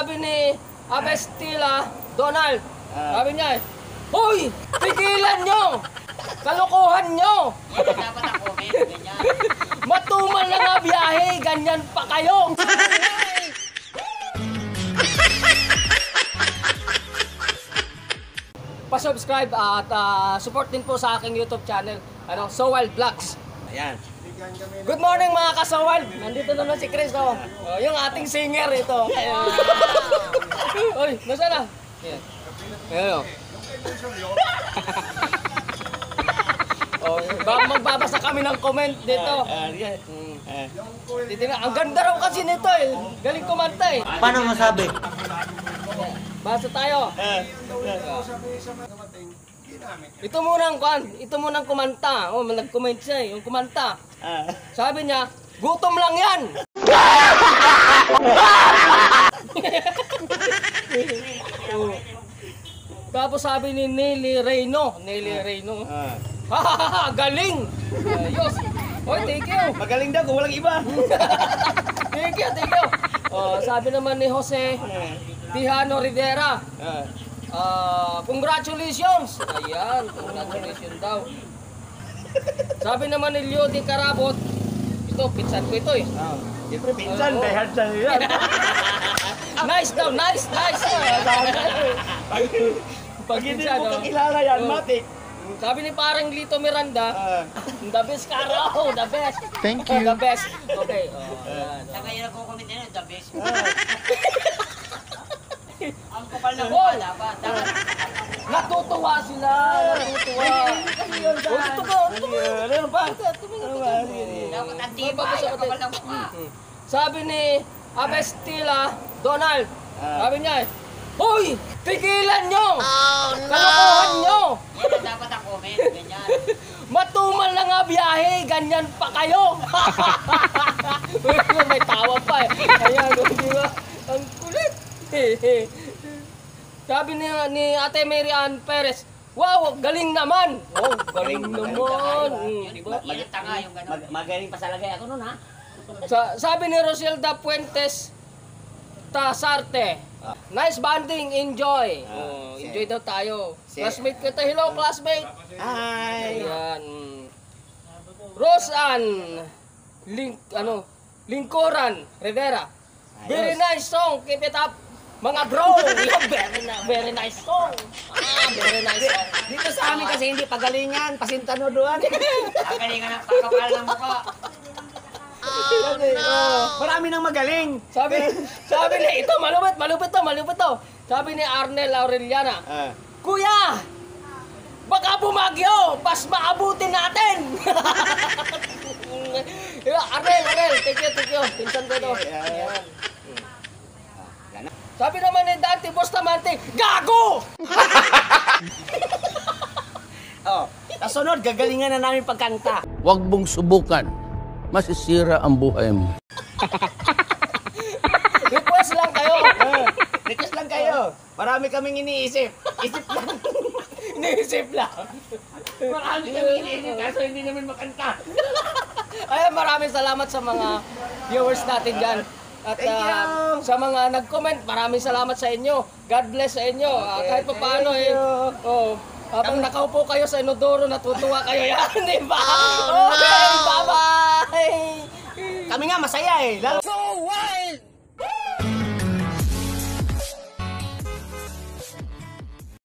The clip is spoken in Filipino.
sabi ni Abestila Donald, sabi niya, hoy! Pigilan nyo! Kalokohan nyo! Yan ang dapat ang comment, ganyan. Matumal na nga biyahe, ganyan pa kayo! Pa-subscribe at support din po sa aking YouTube channel, Sowal Vlogs. Ayan. Good morning mga kasawal! Nandito naman si Chris, oh. Yung ating singer ito. Uy, nasaan na? Ayan. Magbabasa kami ng comment dito. Ang ganda raw kasi nito eh. Galing kumanta eh. Paano masabi? Basa tayo. Ito munang kumanta. Oh, nag-comment siya eh, yung kumanta. Sabi niya, gutom lang yan. Tapos sabi ni Nelly Reyno, galing. Ayos. Hoy, thank you. Magaling daw kung walang iba. Thank you. Oh, sabi naman ni Jose Tijano Rivera. Congratulations. Ayan, congratulations daw. Sabi naman ni Leo Di Carabot, ito, pinsan ko ito eh. Siyempre, pinsan, dahil sa yan. Nice daw, nice. Pag hindi mo kakilala yan, matik. Sabi ni parang Lito Miranda, the best ka raw, the best. Thank you. The best. Okay. Saka yun nagko-comment na yun, the best. Ang kapal na mukha dapat. Natutuwa sila. Ano ba? Dapat ang tibay, ang kapal na mukha. Sabi ni Abestila Donald, sabi niya, hoy! Pigilan nyo! Kalokohan nyo! Yan ang dapat ang comment, ganyan. Matumal na nga biyahe, ganyan pa kayo! May tawa pa eh. Ayan, di ba? Ang kulit. Sabi ni Ate Mary Ann Perez, wow, galing naman! Oh, galing naman. Diba? Yan ang tanga yung gano'n. Magaling pa sa lagay ako nun, ha? Sabi ni Roselda Puentes Tasarte, nice banding, enjoy. Enjoy daw tayo. Classmate kita, hello classmate. Hi! Ayan. Roseann Lingkoran Rivera. Very nice song, keep it up. Mga bro, very nice song. Very nice song. Dito sa amin kasi hindi pagalingan, pasintano doon. Kagalingan ang kakapal ng mukha. Marami nang magaling. Sabi niya, ito malupit to. Sabi ni Arnel Aureliana, Kuya, baka bumagyo, pas maabutin natin. Arnel, thank you. Pinsan ko to. Sabi naman ni Dante Bustamante, gago! Kasunod, gagalingan na namin pagkanta. Huwag mong subukan. Masisira ang buhay mo. Request lang kayo. Request lang kayo. Marami kaming iniisip. Isip lang. Iniisip lang. Marami kaming iniisip kaso hindi namin makanta. Ay, maraming salamat sa mga viewers natin dyan. At sa mga nag-comment, maraming salamat sa inyo. God bless sa inyo. Kahit pa paano habang nakaupo kayo sa inodoro, natutuwa kayo yan, di ba? Okay, bye-bye! Kami nga masaya eh. Lalo